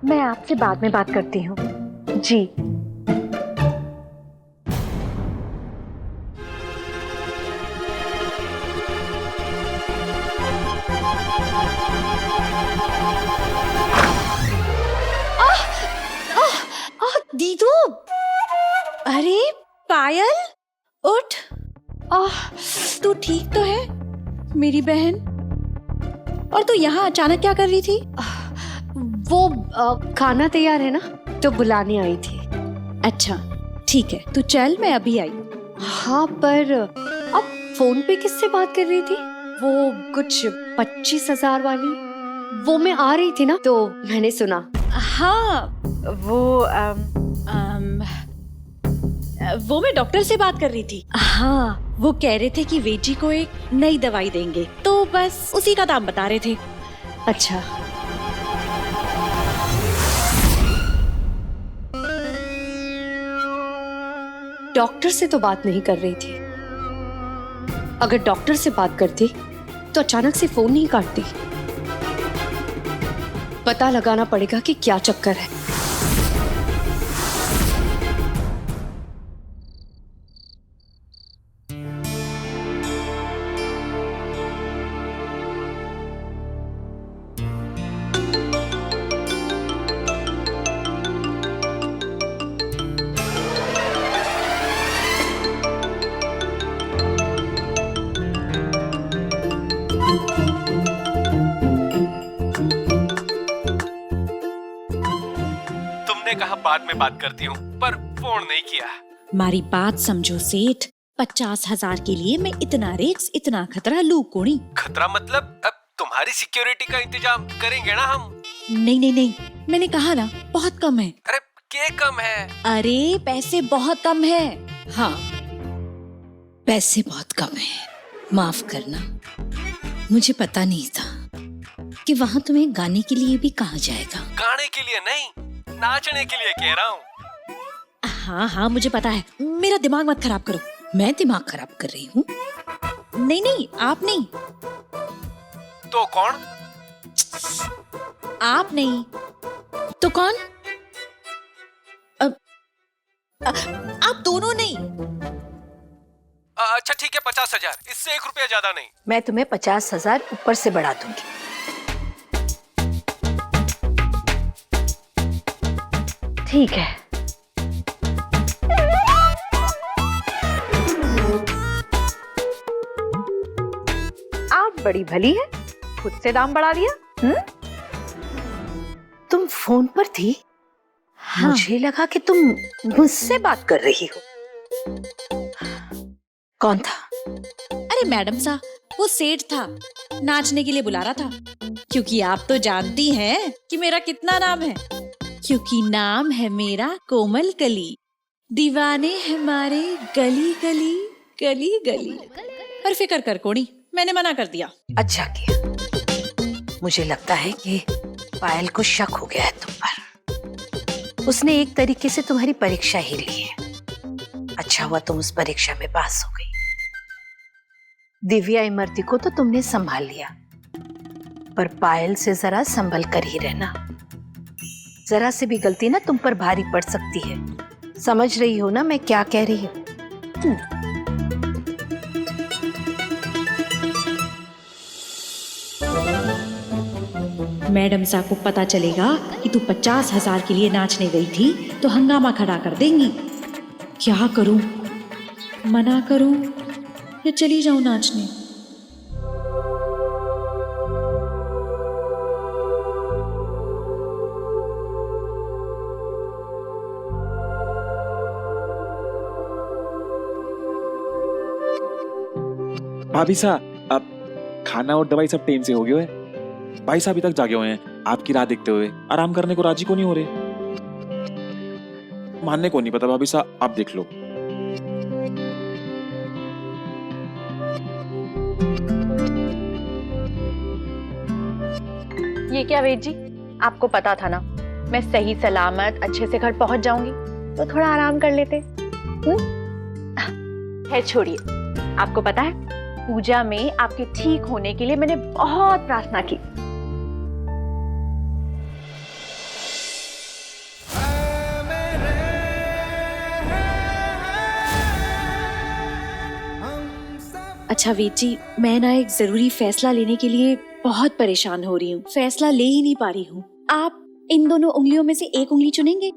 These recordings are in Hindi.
मैं आपसे बाद में बात करती हूँ। जी। दीदू, अरे पायल, उठ। तू ठीक तो है मेरी बहन? और तू यहाँ अचानक क्या कर रही थी? वो खाना तैयार है ना, तो बुलाने आई थी। अच्छा ठीक है, तू चल, मैं अभी आई। हाँ, पर अब फोन पे किससे बात कर रही थी? वो कुछ 25,000 वाली, वो मैं आ रही थी ना, तो मैंने सुना। हाँ, वो मैं डॉक्टर से बात कर रही थी। हाँ, वो कह रहे थे कि वेजी को एक नई दवाई देंगे, तो बस उसी का दाम बता रहे थे। अच्छा, डॉक्टर से तो बात नहीं कर रही थी। अगर डॉक्टर से बात करती तो अचानक से फोन नहीं काटती। पता लगाना पड़ेगा कि क्या चक्कर है। कहा बाद में बात करती हूँ, पर फोन नहीं किया। हमारी बात समझो सेठ, 50,000 के लिए मैं इतना रिस्क, इतना खतरा लू कोनी। खतरा मतलब? अब तुम्हारी सिक्योरिटी का इंतजाम करेंगे ना हम। नहीं नहीं नहीं, मैंने कहा ना बहुत कम है। अरे क्या कम है? अरे पैसे बहुत कम है। हाँ, पैसे बहुत कम है, माफ करना, मुझे पता नहीं था कि वहाँ तुम्हें गाने के लिए भी कहा जाएगा। गाने के लिए नहीं, नाचने के लिए कह रहा हूँ। हाँ हाँ मुझे पता है, मेरा दिमाग मत खराब करो। मैं दिमाग खराब कर रही हूँ? नहीं नहीं, आप नहीं। तो कौन? आप नहीं तो कौन? आप दोनों नहीं। अच्छा ठीक है, 50,000, इससे 1 रुपया ज्यादा नहीं। मैं तुम्हें 50,000 ऊपर से बढ़ा दूंगी। ठीक है। आप बड़ी भली है, खुद से दाम बढ़ा दिया। तुम फोन पर थी? हाँ। मुझे लगा कि तुम मुझसे बात कर रही हो। कौन था? अरे मैडम सा, वो सेठ था, नाचने के लिए बुला रहा था। क्योंकि आप तो जानती हैं कि मेरा कितना नाम है। क्योंकि नाम है मेरा कोमल कली, दीवाने हमारे गली गली गली गली। पर फिक्र कर कोनी, मैंने मना कर दिया। अच्छा किया। मुझे लगता है कि पायल को शक हो गया है तुम पर। उसने एक तरीके से तुम्हारी परीक्षा ही ली है। अच्छा हुआ तुम उस परीक्षा में पास हो गई। दिव्या इमरती को तो तुमने संभाल लिया, पर पायल से जरा संभल कर ही रहना। जरा से भी गलती ना तुम पर भारी पड़ सकती है। समझ रही हो ना मैं क्या कह रही हूँ? मैडम सा को पता चलेगा कि तू 50,000 के लिए नाचने गई थी तो हंगामा खड़ा कर देंगी। क्या करूं, मना करूं या चली जाऊं नाचने? भाभी साहब, अब खाना और दवाई सब टाइम से हो गया है। भाई साहब अभी तक जागे हुए हैं, आपकी राह देखते हुए आराम करने को राजी को नहीं हो रहे। मानने को नहीं पता भाभी साहब, आप देख लो। ये क्या वेद जी, आपको पता था ना मैं सही सलामत अच्छे से घर पहुंच जाऊंगी, तो थोड़ा आराम कर लेते। है छोड़िए, आपको पता है पूजा में आपके ठीक होने के लिए मैंने बहुत प्रार्थना की। अच्छा वेद जी, मैं ना एक जरूरी फैसला लेने के लिए बहुत परेशान हो रही हूँ, फैसला ले ही नहीं पा रही हूँ। आप इन दोनों उंगलियों में से एक उंगली चुनेंगे?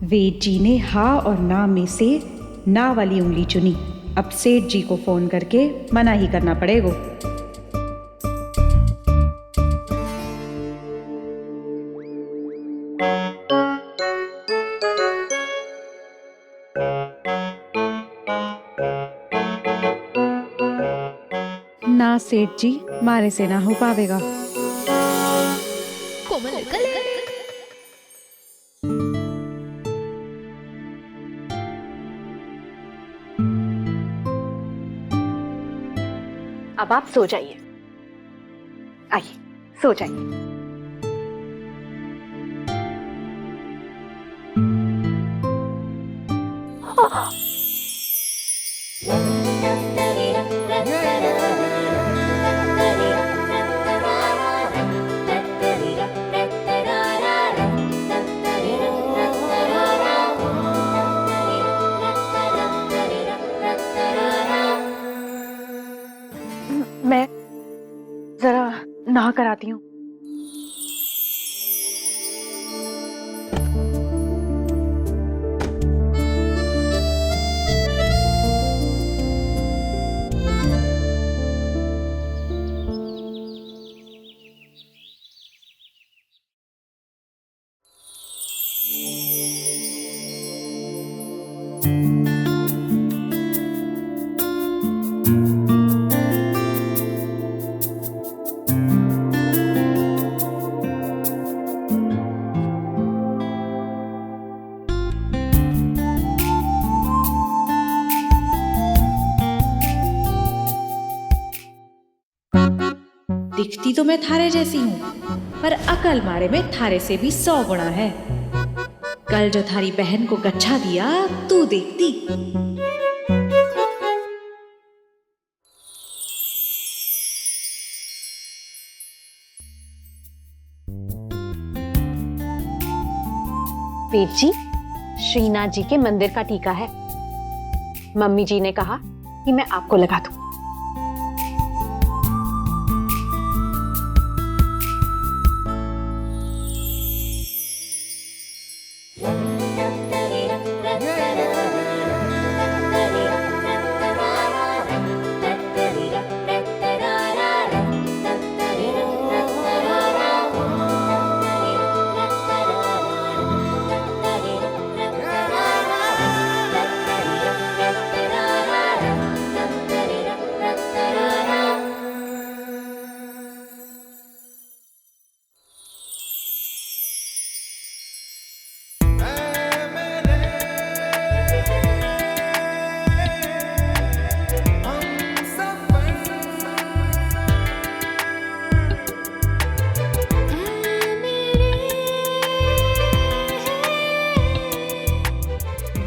वेद जी ने हाँ और ना में से ना वाली उंगली चुनी। अब सेठ जी को फोन करके मना ही करना पड़ेगा। ना सेठ जी, मारे से ना हो पावेगा। अब आप सो जाइए, आइए सो जाइए। मैं जरा नहा कर आती हूँ। दिखती तो मैं थारे जैसी हूँ, पर अकल मारे में थारे से भी 100 गुना है। कल जो थारी बहन को गच्छा दिया तू देखती। वेद जी, श्रीनाथ जी के मंदिर का टीका है। मम्मी जी ने कहा कि मैं आपको लगा दूं।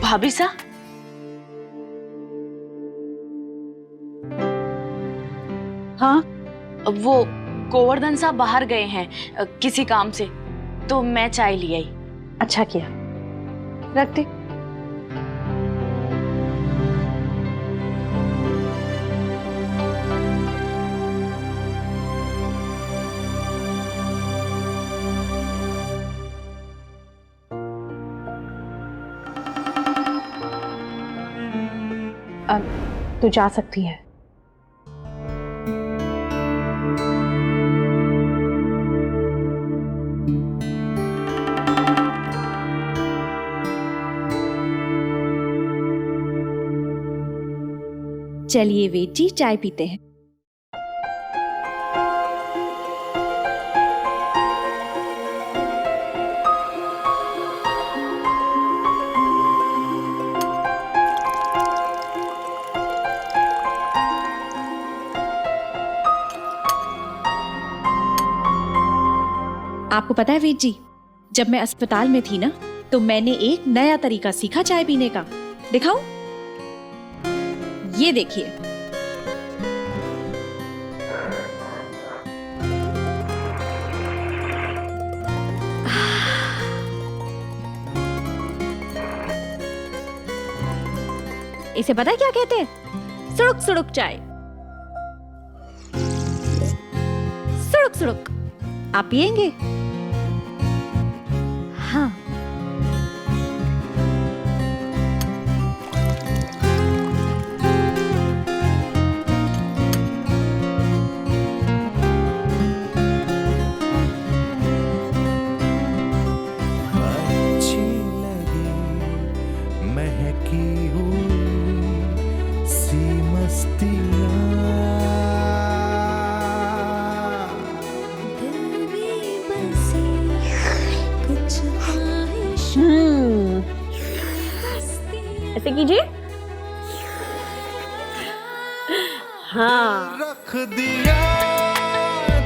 भाभी सा, हाँ, वो गोवर्धन साहब बाहर गए हैं किसी काम से, तो मैं चाय ले आई। अच्छा किया, रख दे। अब तू जा सकती है। चलिए वेद जी, चाय पीते हैं। आपको पता है वेद जी, जब मैं अस्पताल में थी ना, तो मैंने एक नया तरीका सीखा चाय पीने का। दिखाऊं? ये देखिए। इसे पता है क्या कहते हैं? सुड़ुक सुड़ुक चाय। सुड़ुक सुड़ुक। आप पिएंगे? हाँ। अच्छी लगी महकी हुई सी मस्तियाँ, ऐसे कीजिए। हाँ। रख दिया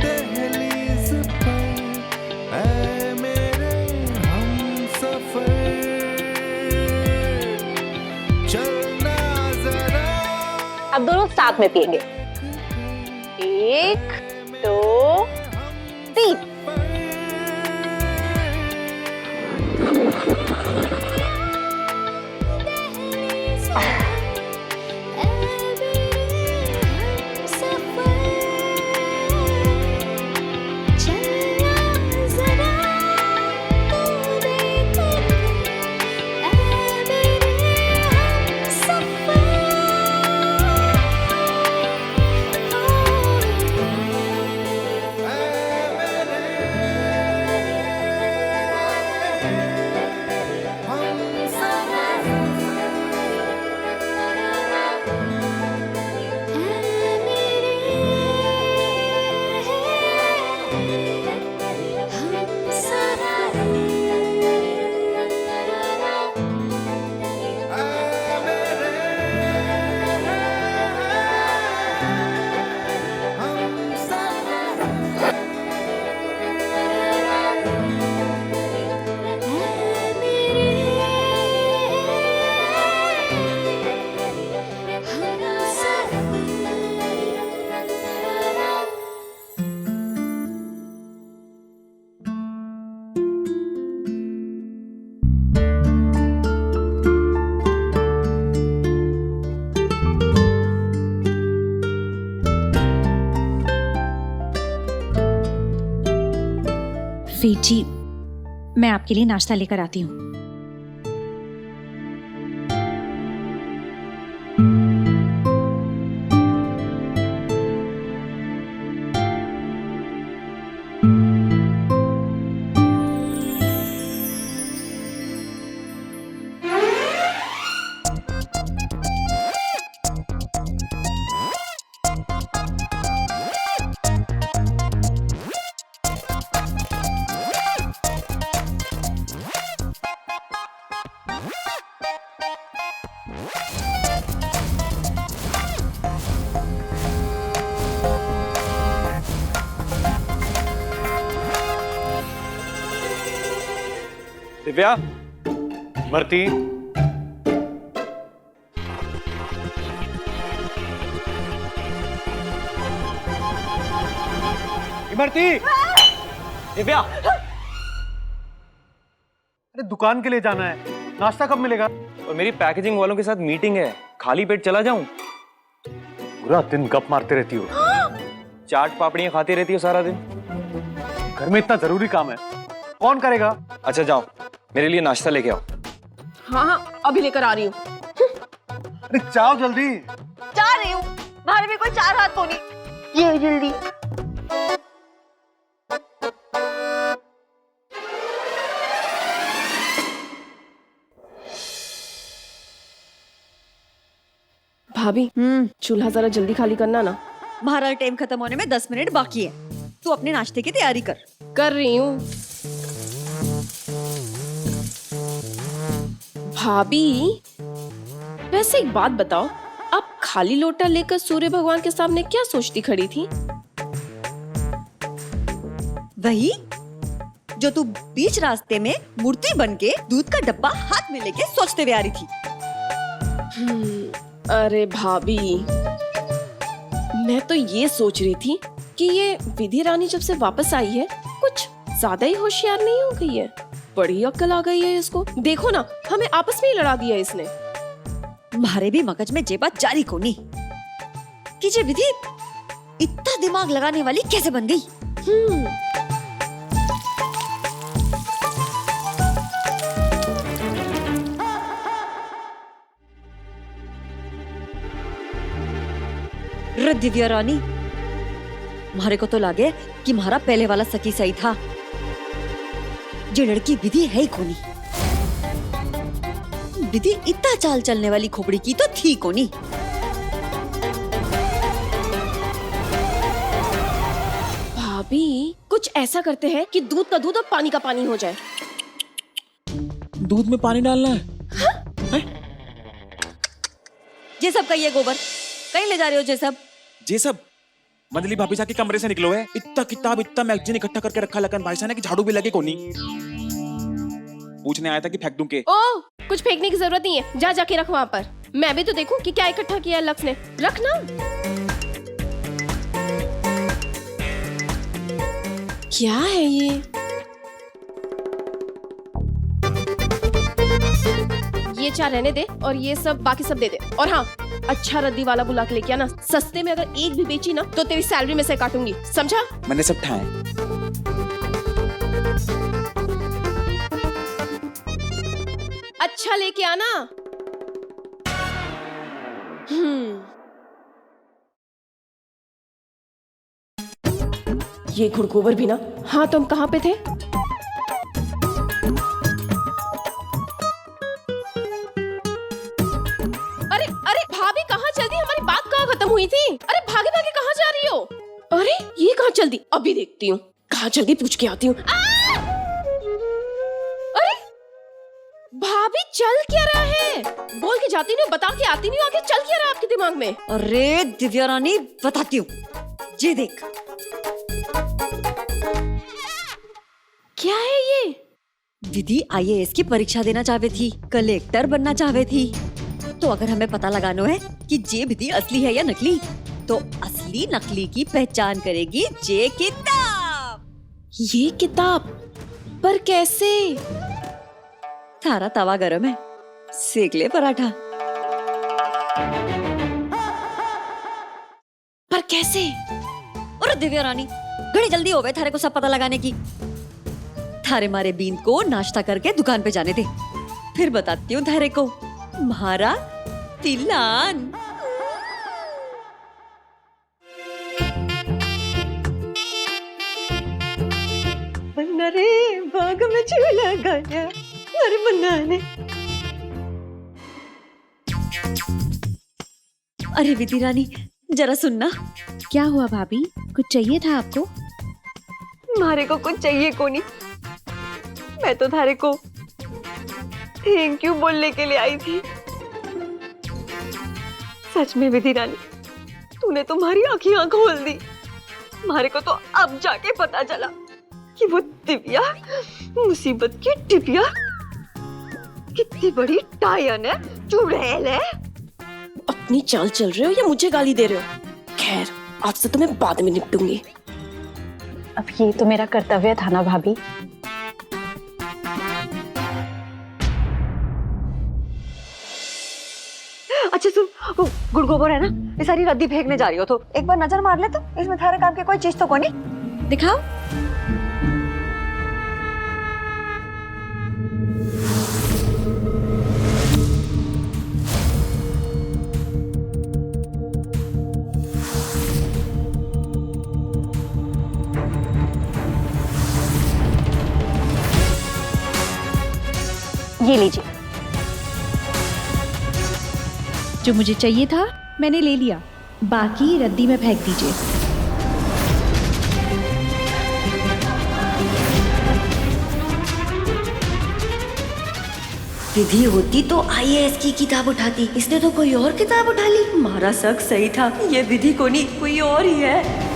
दहलीज पर ऐ मेरे हमसफर, चलना जरा। अब दोनों साथ में पिएंगे। 1 2 3। वेद जी, मैं आपके लिए नाश्ता लेकर आती हूँ। दिव्या, इमरती, इमरती, दिव्या। अरे दुकान के लिए जाना है, नाश्ता कब मिलेगा? और मेरी पैकेजिंग वालों के साथ मीटिंग है, खाली पेट चला जाऊं? पूरा दिन गप मारते रहती हो। चाट पापड़ियां खाती रहती हो सारा दिन। घर में इतना जरूरी काम है, कौन करेगा? अच्छा जाओ, मेरे लिए नाश्ता लेके आओ। हाँ हाँ, अभी लेकर आ रही हूँ। अरे जाओ जल्दी। जा रही हूँ, भाभी में कोई 4 हाथ तो नहीं। ये जल्दी। भाभी, चूल्हा जरा जल्दी खाली करना ना। हमारा टाइम खत्म होने में 10 मिनट बाकी है। तू अपने नाश्ते की तैयारी कर। कर रही हूँ। भाभी, वैसे एक बात बताओ, आप खाली लोटा लेकर सूर्य भगवान के सामने क्या सोचती खड़ी थी? वही जो तू बीच रास्ते में मूर्ति बनके दूध का डब्बा हाथ में लेके सोचते हुए आ रही थी। अरे भाभी, मैं तो ये सोच रही थी कि ये विधि रानी जब से वापस आई है कुछ ज्यादा ही होशियार नहीं हो गई है। बड़ी अक्ल आ गई है इसको। देखो ना, हमें आपस में ही लड़ा दिया इसने। मारे भी मगज में जे बात जारी कोनी कि जे विधि इतना दिमाग लगाने वाली कैसे बन गई। दिव्या रानी, मारे को तो लागे कि मारा पहले वाला सखी सही था। जो लड़की विधि है ही कोनी। विधि इतना चाल चलने वाली खोपड़ी की तो थी कोनी। भाभी, कुछ ऐसा करते हैं कि दूध का दूध और पानी का पानी हो जाए। दूध में पानी डालना है? हाँ? ये सब कहिए गोबर, कहीं ले जा रहे हो ये सब? ये सब मंदली भाभी साहब के कमरे से निकलो है। इतना किताब इतना मैगजीन इकट्ठा करके रखा लगन भाई साहब ने कि झाड़ू भी लगे कोनी। पूछने आया था कि फेंक दूं के? ओ, कुछ फेंकने की जरूरत नहीं है, जा जाके रख वहाँ पर। मैं भी तो देखूं कि क्या इकट्ठा किया है लक्ष्य ने। रख ना। क्या है ये चार रहने दे और ये सब बाकी सब दे दे। और हाँ, अच्छा रद्दी वाला बुला के लेके आना। सस्ते में अगर एक भी बेची ना तो तेरी सैलरी में से काटूंगी, समझा? मैंने सब ठाए। अच्छा लेके आना। ये घुड़गोबर भी ना। हाँ, तुम कहाँ पे थे? अरे अरे भाभी, कहाँ चल दी? हमारी बात कहाँ खत्म हुई थी? अरे भागे भागे कहाँ जा रही हो? अरे ये कहाँ चल दी? अभी देखती हूँ कहाँ चल दी, पूछ के आती हूँ। अरे भाभी, चल क्या रहा है? बोल के जाती नहीं, बता के आती नहीं, आगे चल क्या रहा है आपके दिमाग में? अरे दिव्या रानी, बताती हूँ। ये देख, क्या है ये? विधि IAS की परीक्षा देना चाहती थी, कलेक्टर बनना चाहती थी। तो अगर हमें पता लगाना है कि जे विधि असली है या नकली, तो असली नकली की पहचान करेगी जे किताब। ये किताब? पर कैसे? थारा तवा गरम है, सेक ले पराठा। पर कैसे? और दिव्या रानी, घड़ी जल्दी हो गए थारे को सब पता लगाने की। थारे मारे बीन को नाश्ता करके दुकान पे जाने दे, फिर बताती हूँ थारे को मारा तिलान। बन्ना रे बाग में झूला गाया, अरे बन्ना ने। अरे विधि रानी, जरा सुनना। क्या हुआ भाभी, कुछ चाहिए था आपको? मारे को कुछ चाहिए कोनी, मैं तो थारे को थैंक यू बोलने के लिए आई थी। सच में विधि रानी, तूने तुम्हारी आंखें खोल दी। मारे को तो अब जाके पता चला कि वो दिव्या मुसीबत की टिबिया कितनी बड़ी टायन है, चुड़ैल है। अपनी चाल चल रहे हो या मुझे गाली दे रहे हो? खैर, आज से तुम्हें बाद में निपटूंगी। अब ये तो मेरा कर्तव्य था ना भाभी। अच्छा सुन, वो गुड़ गोबर है ना, ये सारी रद्दी फेंकने जा रही हो तो एक बार नजर मार ले तो इसमें थारे काम की कोई चीज तो कोनी। दिखाओ। ये लीजिए। जो मुझे चाहिए था मैंने ले लिया, बाकी रद्दी में फेंक दीजिए। विधि होती तो IAS की किताब उठाती, इसने तो कोई और किताब उठा ली। हमारा शक सही था, ये विधि को नहीं कोई और ही है।